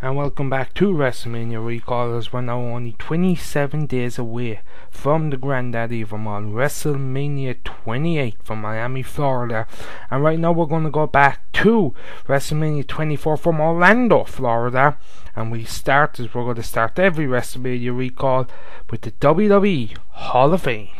And welcome back to Wrestlemania Recall, as we're now only 27 days away from the granddaddy of them all, Wrestlemania 28 from Miami, Florida. And right now we're going to go back to Wrestlemania 24 from Orlando, Florida. And we're going to start every Wrestlemania Recall with the WWE Hall of Fame.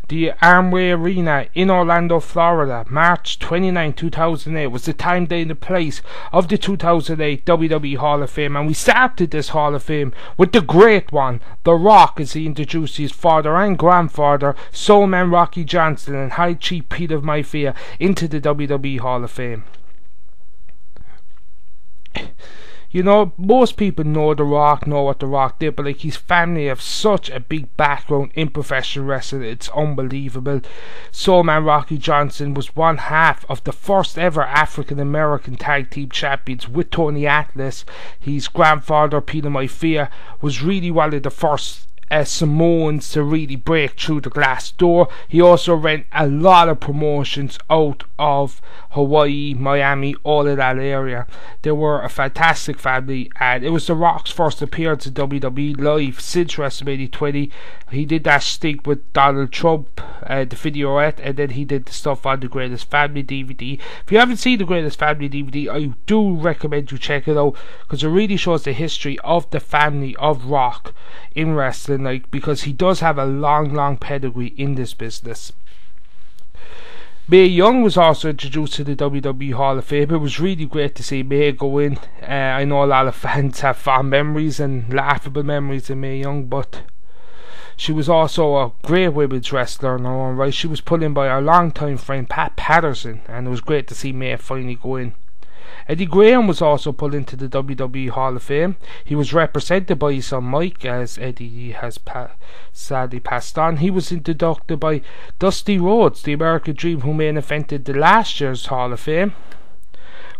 The Armway Arena in Orlando, Florida, March 29, 2008 was the time, day and the place of the 2008 WWE Hall of Fame, and we started this Hall of Fame with the great one, The Rock, as he introduced his father and grandfather, Soulman Rocky Johnson and High Chief Pete of Mafia, into the WWE Hall of Fame. You know, most people know The Rock, know what The Rock did, but like, his family have such a big background in professional wrestling, it's unbelievable. Soulman Rocky Johnson was one half of the first ever African American tag team champions with Tony Atlas. His grandfather, Peter Mafia, was really one of the first Samoans to really break through the glass door. He also ran a lot of promotions out of Hawaii, Miami, all of that area. They were a fantastic family, and it was The Rock's first appearance in WWE live since WrestleMania 20. He did that stink with Donald Trump, the videoette, and then he did the stuff on the Greatest Family DVD. If you haven't seen the Greatest Family DVD, I do recommend you check it out, because it really shows the history of the family of Rock in wrestling, like, because he does have a long pedigree in this business. Mae Young was also introduced to the WWE Hall of Fame. It was really great to see Mae go in. I know a lot of fans have fond memories and laughable memories of Mae Young, but she was also a great women's wrestler in her own right. She was put in by our longtime friend Pat Patterson, and it was great to see Mae finally go in. Eddie Graham was also put into the WWE Hall of Fame. He was represented by his son Mike, as Eddie has sadly passed on. He was inducted by Dusty Rhodes, the American Dream, who main evented the last year's Hall of Fame.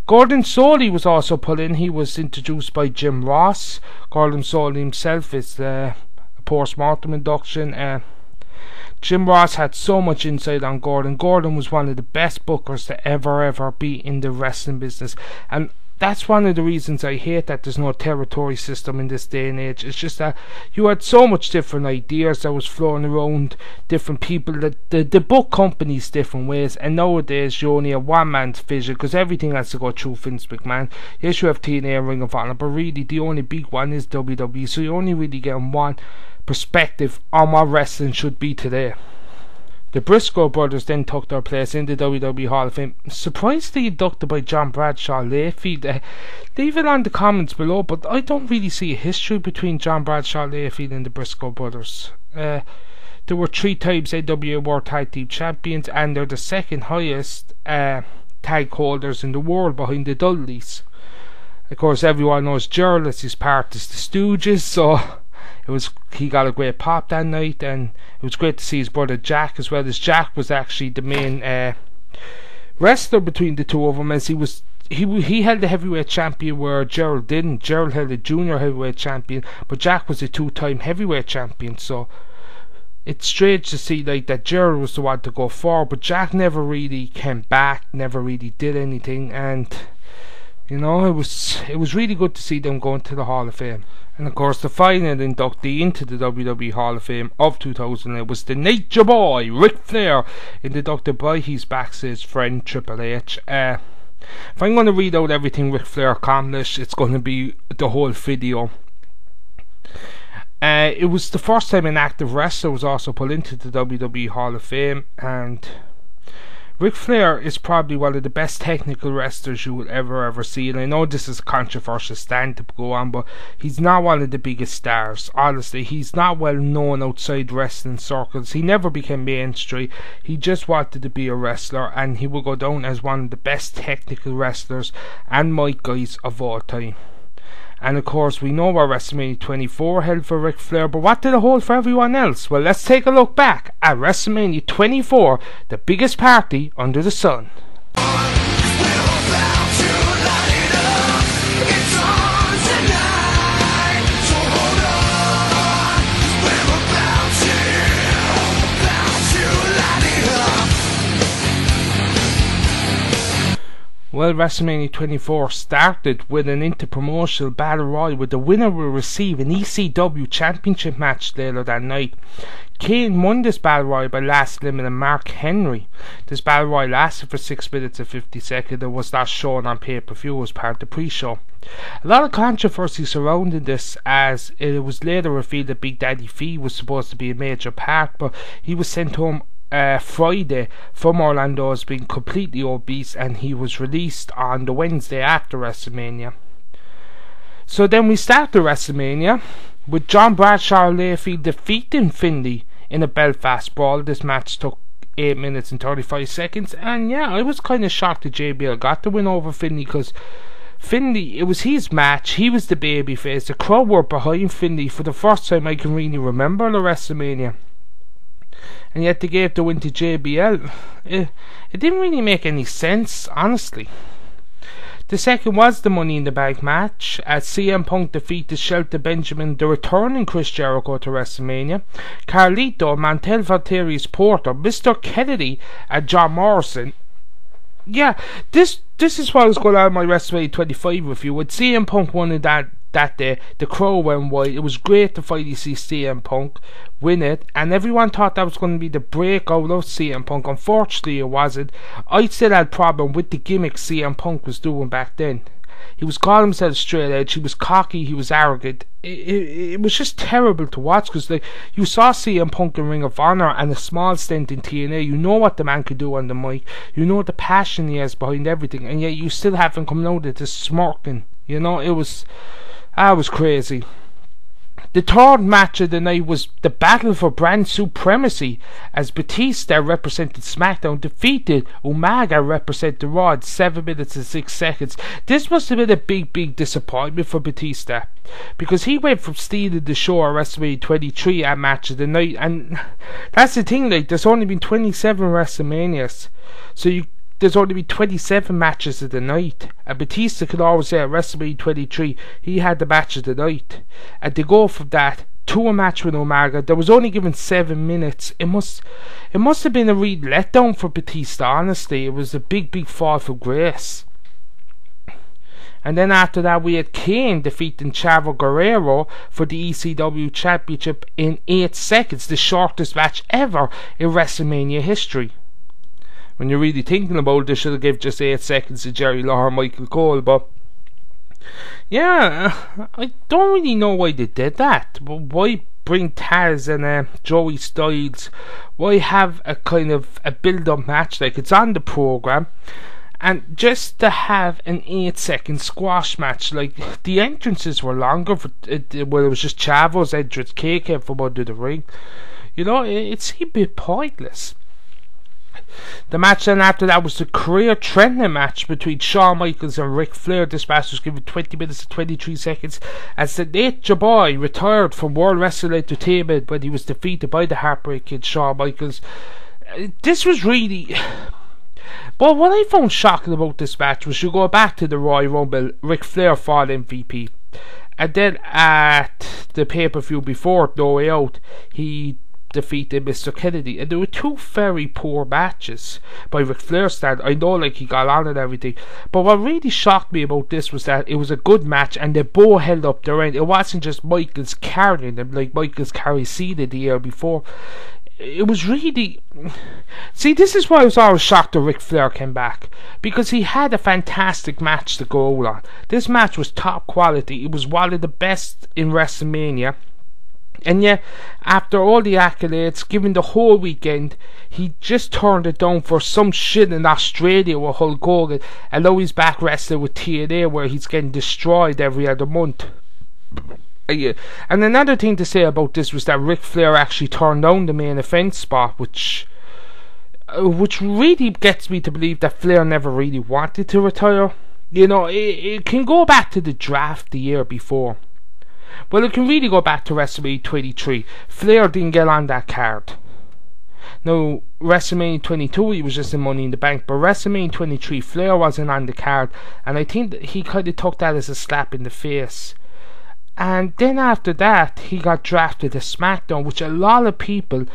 Gordon Solie was also put in. He was introduced by Jim Ross. Gordon Solie himself is a post-mortem induction. Jim Ross had so much insight on Gordon. Gordon was one of the best bookers to ever be in the wrestling business, and that's one of the reasons I hate that there's no territory system in this day and age. It's just that you had so much different ideas that was flowing around, different people, that the book companies different ways, and nowadays you only have one man's vision, because everything has to go through Vince McMahon. Yes, you have TNA and Ring of Honor, but really the only big one is WWE, so you only really get one perspective on what wrestling should be today. The Briscoe brothers then took their place in the WWE Hall of Fame, surprisingly inducted by John Bradshaw Layfield. Leave it on the comments below, but I don't really see a history between John Bradshaw Layfield and the Briscoe brothers. There were 3 times NWA World Tag Team Champions, and they're the second highest tag holders in the world behind the Dudleys. Of course, everyone knows Gerald as his part is the Stooges, so he got a great pop that night, and it was great to see his brother Jack as well, as Jack was actually the main wrestler between the two of them, as he held the heavyweight champion where Gerald didn't. Gerald held the junior heavyweight champion, but Jack was a 2-time heavyweight champion, so it's strange to see like that Gerald was the one to go forward, but Jack never really came back, never really did anything, and you know, it was really good to see them going to the Hall of Fame. And of course, the final inductee into the WWE Hall of Fame of 2008 was the Nature Boy, Ric Flair, inducted by his backstage friend Triple H. If I'm going to read out everything Ric Flair accomplished, it's going to be the whole video. It was the first time an active wrestler was also put into the WWE Hall of Fame, and Ric Flair is probably one of the best technical wrestlers you will ever see, and I know this is a controversial stand to go on, but he's not one of the biggest stars. Honestly, he's not well known outside wrestling circles. He never became mainstream. He just wanted to be a wrestler, and he will go down as one of the best technical wrestlers and mic guys of all time. And of course, we know what WrestleMania 24 held for Ric Flair, but what did it hold for everyone else? Well, let's take a look back at WrestleMania 24, the biggest party under the sun. We're about to light it up. It's on tonight. Well, WrestleMania 24 started with an interpromotional battle royal where the winner will receive an ECW championship match later that night. Kane won this battle royal by last eliminating Mark Henry. This battle royal lasted for 6 minutes and 50 seconds and was not shown on pay-per-view as part of the pre-show. A lot of controversy surrounding this, as it was later revealed that Big Daddy Fee was supposed to be a major part, but he was sent home Friday from Orlando as being completely obese, and he was released on the Wednesday after WrestleMania. So then we start the WrestleMania with John Bradshaw Layfield defeating Finlay in a Belfast brawl. This match took 8 minutes and 35 seconds, and yeah, I was kind of shocked that JBL got the win over Finlay, because Finlay, it was his match, he was the babyface, the crowd were behind Finlay for the first time I can really remember the WrestleMania. And yet they gave the win to JBL. It didn't really make any sense, honestly. The second was the Money in the Bank match, as CM Punk defeated Shelton Benjamin, the returning Chris Jericho, to WrestleMania. Carlito, Mantel Valterius Porter, Mr. Kennedy, and John Morrison. Yeah, this is what was going on in my WrestleMania 25 review. When CM Punk won in that day, the crowd went wild. It was great to finally see CM Punk win it, and everyone thought that was going to be the breakout of CM Punk. Unfortunately, it wasn't. I still had a problem with the gimmick CM Punk was doing back then. He was calling himself straight edge, he was cocky, he was arrogant. It was just terrible to watch, because you saw CM Punk in Ring of Honor and a small stint in TNA. You know what the man could do on the mic, you know the passion he has behind everything, and yet you still have him coming out of this smirking. You know, it was crazy. The third match of the night was the battle for brand supremacy, as Batista represented SmackDown defeated Umaga represented Raw at 7 minutes and 6 seconds. This must have been a big disappointment for Batista, because he went from stealing the show at WrestleMania 23 at match of the night, and that's the thing, like, there's only been 27 WrestleManias, so there's only been 27 matches of the night, and Batista could always say at WrestleMania 23 he had the match of the night, and to go from that to a match with Omega that was only given 7 minutes, it must have been a real letdown for Batista. Honestly, it was a big fall from grace. And then after that we had Kane defeating Chavo Guerrero for the ECW Championship in 8 seconds, the shortest match ever in WrestleMania history. When you're really thinking about it, they should have given just 8 seconds to Jerry Lawler and Michael Cole, but yeah, I don't really know why they did that. But why bring Taz and Joey Styles? Why have a kind of a build-up match like it's on the program, and just to have an 8-second squash match? Like, the entrances were longer. It was just Chavo's entrance, Kane came from under the ring. You know, it seemed a bit pointless. The match then after that was the career-threatening match between Shawn Michaels and Ric Flair. This match was given 20 minutes and 23 seconds as the Nature Boy retired from World Wrestling Entertainment when he was defeated by the Heartbreak Kid Shawn Michaels. This was really... But what I found shocking about this match was, you go back to the Royal Rumble, Ric Flair fought MVP, and then at the pay-per-view before No Way Out, he defeated Mr. Kennedy, and there were two very poor matches by Ric Flair's stand. I know, like, he got on and everything, but what really shocked me about this was that it was a good match and they both held up their end. It wasn't just Michaels carrying them like Michaels carried Cena the year before. It was really... See, this is why I was always shocked that Ric Flair came back, because he had a fantastic match to go on. This match was top quality. It was one of the best in WrestleMania. And yet, after all the accolades, given the whole weekend, he just turned it down for some shit in Australia with Hulk Hogan, and now he's back wrestling with TNA, where he's getting destroyed every other month. And another thing to say about this was that Ric Flair actually turned down the main event spot, which really gets me to believe that Flair never really wanted to retire. You know, it can go back to the draft the year before. Well, it can really go back to WrestleMania 23. Flair didn't get on that card. Now, WrestleMania 22, he was just in Money in the Bank, but WrestleMania 23, Flair wasn't on the card, and I think that he kind of took that as a slap in the face. And then after that, he got drafted to SmackDown, which a lot of people,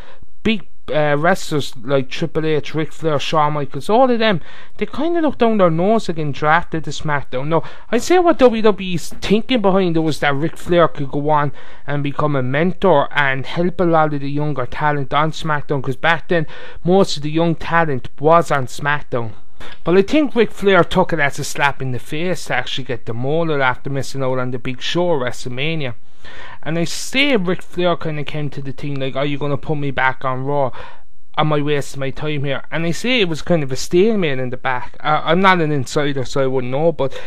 big wrestlers like Triple H, Ric Flair, Shawn Michaels, all of them, they kind of looked down their nose again drafted to SmackDown. Now, I'd say what WWE's thinking behind it was that Ric Flair could go on and become a mentor and help a lot of the younger talent on SmackDown, because back then most of the young talent was on SmackDown. But I think Ric Flair took it as a slap in the face to actually get demoted after missing out on the big show, WrestleMania. And I say Ric Flair kind of came to the team like, are you going to put me back on Raw? Am I wasting my time here? And I say it was kind of a stalemate in the back. I'm not an insider, so I wouldn't know, but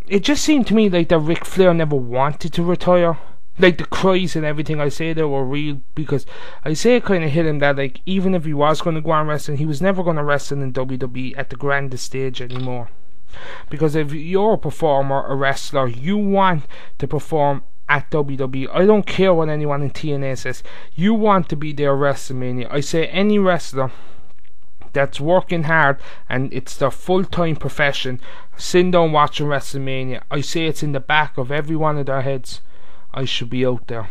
it just seemed to me like that Ric Flair never wanted to retire. Like the cries and everything I say they were real, because I say it kind of hit him that like even if he was going to go on wrestling, he was never going to wrestle in WWE at the grandest stage anymore. Because if you're a performer, a wrestler, you want to perform at WWE. I don't care what anyone in TNA says. You want to be there at WrestleMania. I say any wrestler that's working hard and it's their full-time profession, sitting down watching WrestleMania, I say it's in the back of every one of their heads, I should be out there.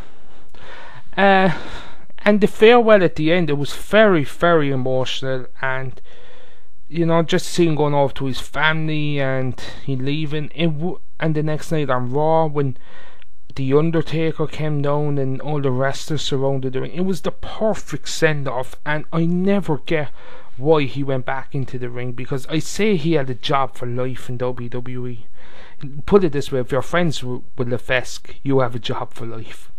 And the farewell at the end, it was very, very emotional, and you know, just seeing going off to his family and he leaving. And the next night on Raw, when The Undertaker came down and all the wrestlers surrounded the ring, it was the perfect send-off, and I never get why he went back into the ring, because I say he had a job for life in WWE. Put it this way, if you're friends with Lefesque, you have a job for life.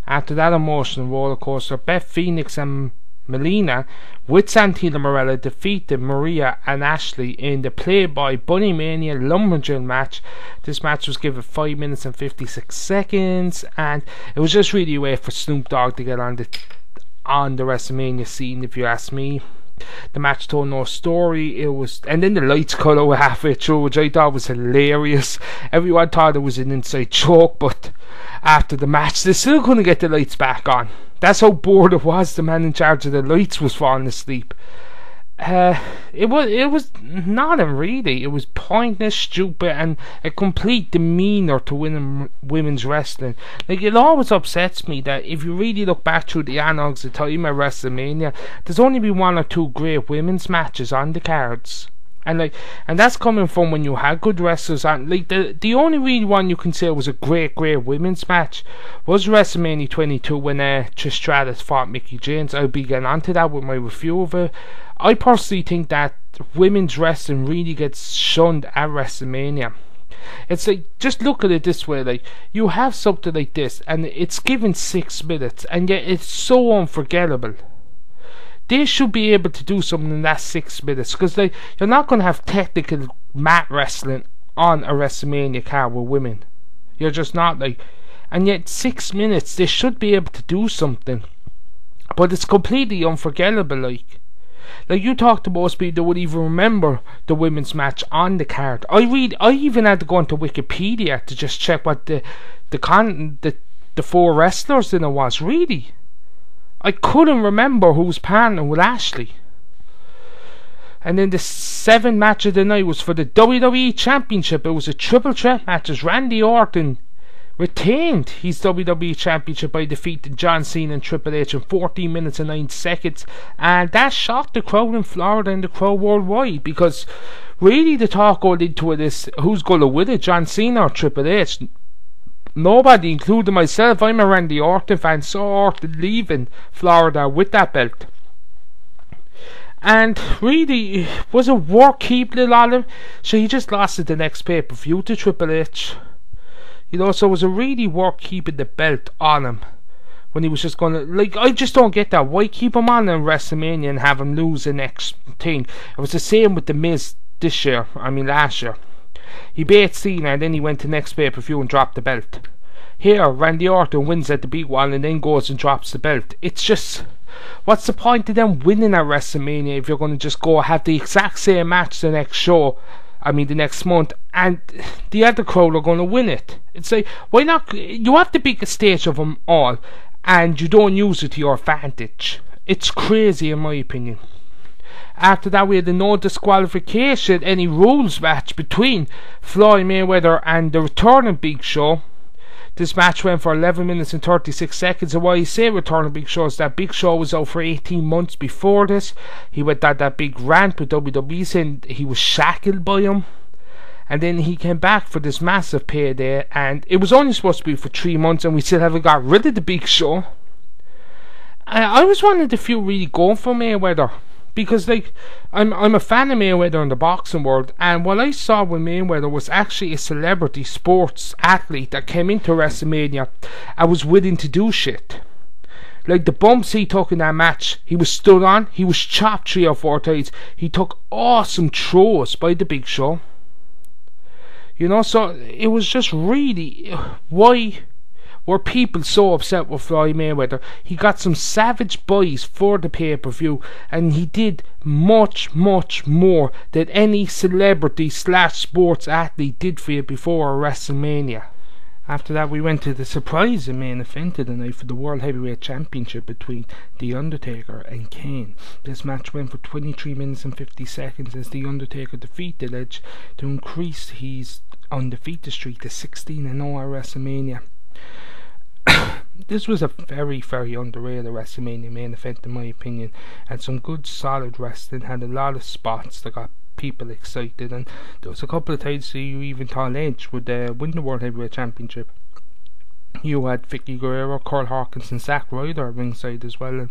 After that emotional roller coaster, Beth Phoenix and Melina with Santino Marella defeated Maria and Ashley in the Playboy Bunny Mania Lumberjill match. This match was given 5 minutes and 56 seconds, and it was just really a way for Snoop Dogg to get on the WrestleMania scene, if you ask me. The match told no story. And then the lights cut out halfway through, which I thought was hilarious. Everyone thought it was an inside joke, but after the match they still couldn't get the lights back on. That's how bored it was. The man in charge of the lights was falling asleep. It was nothing really. It was pointless, stupid, and a complete demeanour to women's wrestling. Like, it always upsets me that if you really look back through the analogues of time at WrestleMania, there's only been 1 or 2 great women's matches on the cards. And that's coming from when you had good wrestlers on. Like, the only real one you can say was a great women's match was WrestleMania 22 when Trish Stratus fought Mickie James. I'll be getting onto that with my review of it. I personally think that women's wrestling really gets shunned at WrestleMania. It's like, just look at it this way, like, you have something like this and it's given 6 minutes and yet it's so unforgettable. They should be able to do something in that 6 minutes, because you're not going to have technical mat wrestling on a WrestleMania card with women. You're just not, like, and yet 6 minutes they should be able to do something, but it's completely unforgettable. Like you talk to most people, they would even remember the women's match on the card. I even had to go into Wikipedia to just check what the 4 wrestlers in it was. Really, I couldn't remember who was partnering with Ashley. And then the 7th match of the night was for the WWE Championship. It was a triple threat match as Randy Orton retained his WWE Championship by defeating John Cena and Triple H in 14 minutes and 9 seconds. And that shocked the crowd in Florida and the crowd worldwide, because really the talk going into it is, who's going to win it, John Cena or Triple H? Nobody, including myself. I'm a Randy Orton fan, so Orton leaving Florida with that belt. And really, was it worth keeping it on him? So he just lost at the next pay-per-view to Triple H. You know, so was it really worth keeping the belt on him when he was just going to, like, I just don't get that. Why keep him on in WrestleMania and have him lose the next thing? It was the same with The Miz last year. He beat Cena and then he went to next pay-per-view and dropped the belt. Here, Randy Orton wins at the big one and then goes and drops the belt. It's just, what's the point of them winning at WrestleMania if you're going to just go have the exact same match the next show, the next month, and the other crowd are going to win it? It's like, why not? You have the biggest stage of them all and you don't use it to your advantage. It's crazy in my opinion. After that, we had a no disqualification any rules match between Floyd Mayweather and the returning Big Show. This match went for 11 minutes and 36 seconds, and why I say return of Big Show is that Big Show was out for 18 months before this. He went at that big rant with WWE saying he was shackled by him, and then he came back for this massive payday, and it was only supposed to be for 3 months, and we still haven't got rid of the Big Show. I was one of the few really going for Mayweather, because like I'm a fan of Mayweather in the boxing world, and what I saw with Mayweather was actually a celebrity sports athlete that came into WrestleMania and was willing to do shit. Like the bumps he took in that match, he was stood on, he was chopped 3 or 4 times, he took awesome throws by the Big Show. You know, so it was just really, why were people so upset with Floyd Mayweather? He got some savage buys for the pay-per-view, and he did much, much more than any celebrity / sports athlete did for you before WrestleMania. After that, we went to the surprising main event of the night for the World Heavyweight Championship between The Undertaker and Kane. This match went for 23 minutes and 50 seconds as The Undertaker defeated Edge to increase his undefeated streak to 16-0 at WrestleMania. This was a very, very underrated WrestleMania main event in my opinion, and some good solid wrestling. Had a lot of spots that got people excited, and there was a couple of times you even thought Edge would win the World Heavyweight Championship. You had Vicky Guerrero, Carl Hawkins and Zack Ryder at ringside as well, and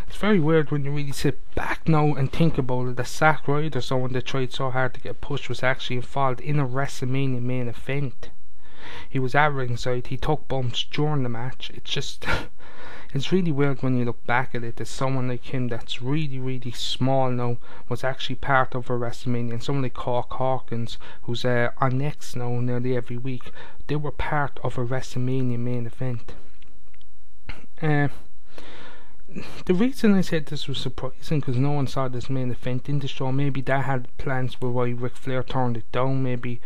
it's very weird when you really sit back now and think about it that Zack Ryder, someone that tried so hard to get pushed, was actually involved in a WrestleMania main event. He was at ringside, he took bumps during the match. It's just it's really weird when you look back at it, that someone like him that's really, really small now was actually part of a WrestleMania, and someone like Carl Hawkins, who's on Next now nearly every week, they were part of a WrestleMania main event. The reason I said this was surprising because no one saw this main event in the show. Maybe they had plans with why Ric Flair turned it down. Maybe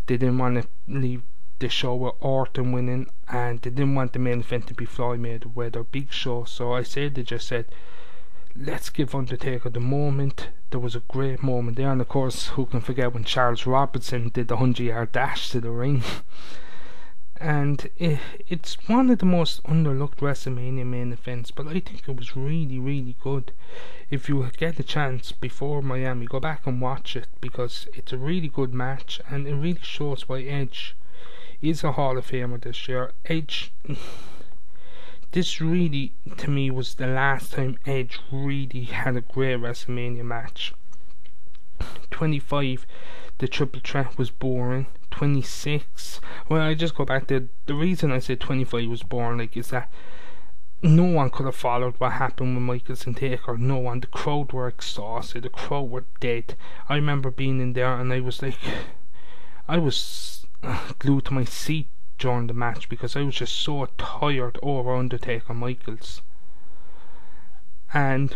they didn't want to leave the show with Orton winning, and they didn't want the main event to be Floyd Mayweather Big Show. So I said, they just said, let's give Undertaker the moment. There was a great moment there, and of course, who can forget when Charles Robinson did the 100-yard dash to the ring. And it's one of the most underlooked WrestleMania main events, but I think it was really, really good. If you get a chance before Miami, go back and watch it, because it's a really good match, and it really shows why Edge is a Hall of Famer this year. Edge, this really, to me, was the last time Edge really had a great WrestleMania match. 25, the triple threat was boring. 26, well, I just go back to the reason I said 25 was boring, like, is that no one could have followed what happened with Michaels and Taker. No one. The crowd were exhausted, the crowd were dead. I remember being in there and I was glued to my seat during the match because I was just so tired over Undertaker Michaels. And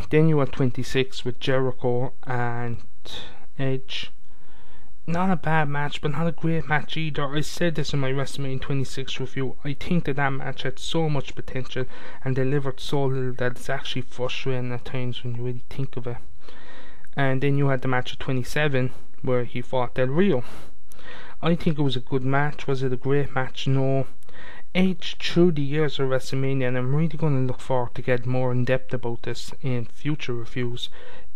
then you had 26 with Jericho and Edge. Not a bad match, but not a great match either. I said this in my WrestleMania 26 review. I think that match had so much potential and delivered so little that it's actually frustrating at times when you really think of it. And then you had the match at 27 where he fought Del Rio. I think it was a good match. Was it a great match? No. Edge through the years of WrestleMania, and I'm really going to look forward to get more in depth about this in future reviews,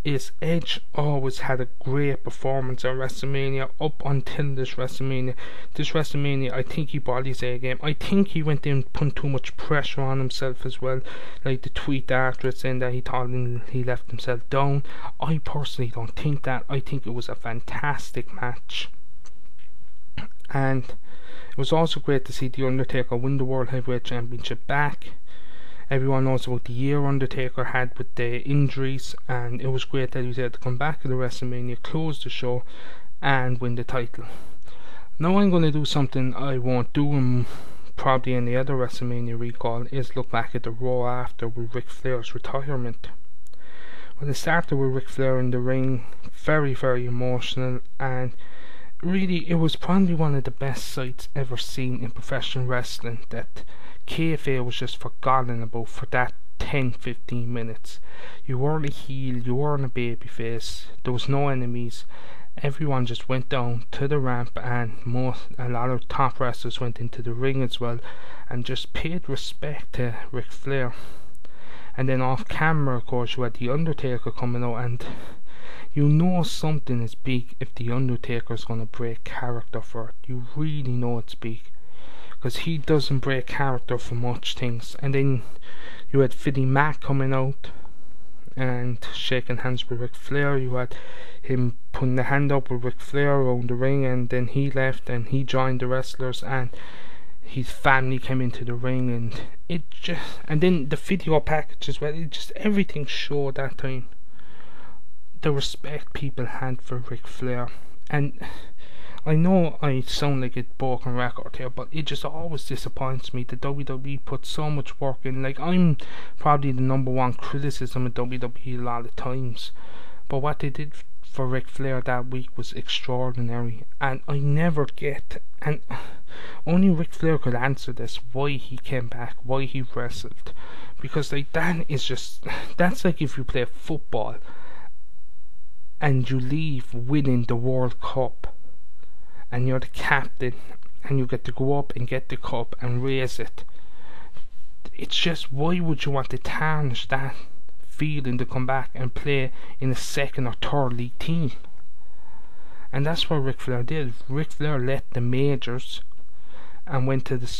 is Edge always had a great performance at WrestleMania up until this WrestleMania. This WrestleMania, I think he brought his A game. I think he went in putting too much pressure on himself as well, like the tweet after it saying that he thought he left himself down. I personally don't think that. I think it was a fantastic match, and it was also great to see The Undertaker win the World Heavyweight Championship back. Everyone knows about the year Undertaker had with the injuries, and it was great that he was able to come back to the WrestleMania, close the show, and win the title. Now I'm going to do something I won't do in probably any other WrestleMania recall, is look back at the Raw after with Ric Flair's retirement. Well, it started with Ric Flair in the ring, very, very emotional, and really it was probably one of the best sights ever seen in professional wrestling, that kayfabe was just forgotten about for that 10-15 minutes. You weren't a heel, you weren't a babyface, there was no enemies, everyone just went down to the ramp, and a lot of top wrestlers went into the ring as well and just paid respect to Ric Flair. And then off camera, of course, you had the Undertaker coming out, and you know something is big if the Undertaker's going to break character for it. You really know it's big, because he doesn't break character for much things. And then you had Philly Mac coming out and shaking hands with Ric Flair. You had him putting the hand up with Ric Flair around the ring, and then he left and he joined the wrestlers, and his family came into the ring, and then the video package as well. It just, everything showed that time the respect people had for Ric Flair. And I know I sound like a broken record here, but it just always disappoints me that WWE put so much work in. Like, I'm probably the number one criticism of WWE a lot of times, but what they did for Ric Flair that week was extraordinary, and I never get, and only Ric Flair could answer this, why he came back, why he wrestled. Because like, that is just, that's like if you play football and you leave winning the World Cup and you're the captain and you get to go up and get the cup and raise it. It's just, why would you want to tarnish that feeling to come back and play in a second or third league team? And that's what Ric Flair did. Ric Flair left the majors and went to the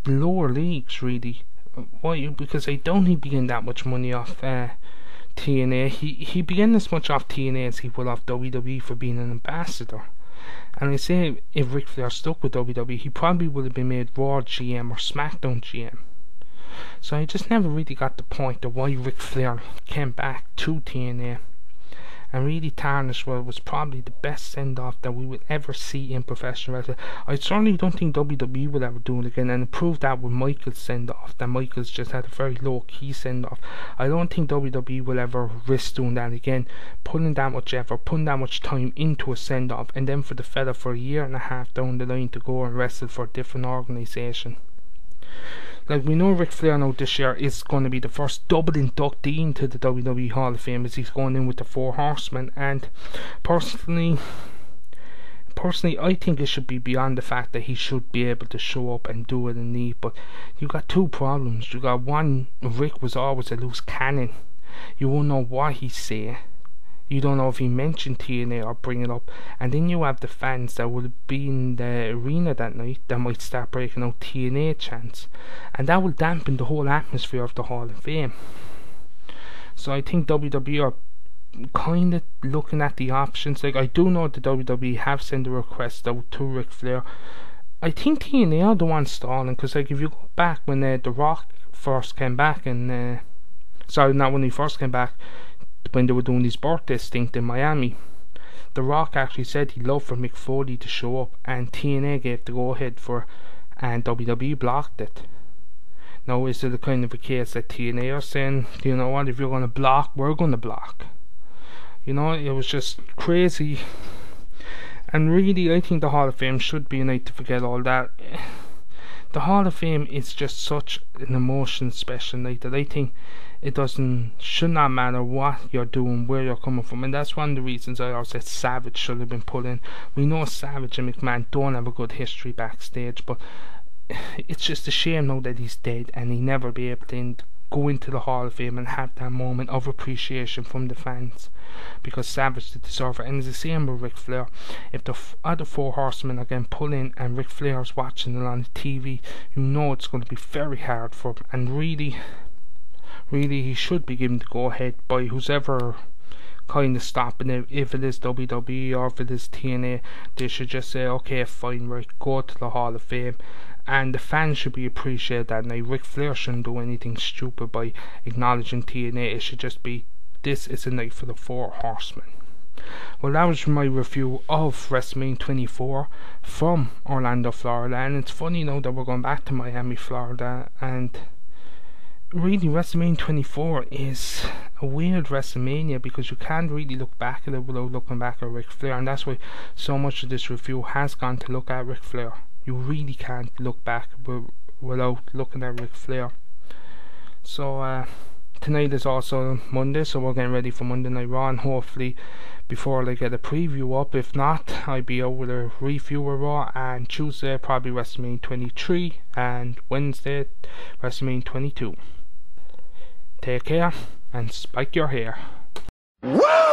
lower leagues, really. Why? Because I don't think he began that much money off TNA. He began as much off TNA as he would off WWE for being an ambassador. And I say, if Ric Flair stuck with WWE, he probably would have been made Raw GM or SmackDown GM. So I just never really got the point of why Ric Flair came back to TNA and really tarnished what was probably the best send-off that we would ever see in professional wrestling. I certainly don't think WWE will ever do it again, and it proved that with Michael's send-off, that Michael's just had a very low-key send-off. I don't think WWE will ever risk doing that again, putting that much effort, putting that much time into a send-off, and then for the fella for a year and a half down the line to go and wrestle for a different organisation. Like, we know Ric Flair now this year is going to be the first double inductee into the WWE Hall of Fame, as he's going in with the 4 Horsemen. And personally, I think it should be beyond the fact that he should be able to show up and do it in need. But you got two problems. You got one, Rick was always a loose cannon. You won't know what he say. You don't know if he mentioned TNA or bring it up. And then you have the fans that will be in the arena that night that might start breaking out TNA chants, and that will dampen the whole atmosphere of the Hall of Fame. So I think WWE are kind of looking at the options. Like, I do know the WWE have sent a request out to Ric Flair. I think TNA are the ones stalling, because like, if you go back when The Rock first came back, and sorry, not when he first came back, when they were doing his birthday stint in Miami, The Rock actually said he'd love for Mick Foley to show up, and TNA gave the go ahead for, and WWE blocked it. Now, is it a kind of a case that TNA are saying, you know what, if you're going to block, we're going to block? You know, it was just crazy. And really, I think the Hall of Fame should be a night to forget all that. The Hall of Fame is just such an emotion special night that I think it should not matter what you're doing, where you're coming from. And that's one of the reasons I always said Savage should have been put in. We know Savage and McMahon don't have a good history backstage, but it's just a shame now that he's dead and he never be able to go into the Hall of Fame and have that moment of appreciation from the fans, because Savage did deserve it. And it's the same with Ric Flair. If the other 4 Horsemen are getting pulled in and Ric Flair's watching it on the TV, you know it's going to be very hard for him. And really he should be given the go ahead by whoever kind of stopping it. If it is WWE or if it is TNA, they should just say, okay, fine, right, go to the Hall of Fame. And the fans should be appreciated that night. Ric Flair shouldn't do anything stupid by acknowledging TNA. It should just be, this is a night for the 4 Horsemen. Well, that was my review of Wrestlemania 24 from Orlando, Florida. And it's funny now that we're going back to Miami, Florida, and really Wrestlemania 24 is a weird WrestleMania, because you can't really look back at it without looking back at Ric Flair, and that's why so much of this review has gone to look at Ric Flair. You really can't look back without looking at Ric Flair. So Tonight is also Monday, so we're getting ready for Monday Night Raw, and hopefully before I get a preview up. If not, I'll be out with a review of Raw, and Tuesday probably Wrestlemania 23, and Wednesday Wrestlemania 22. Take care and spike your hair. Woo!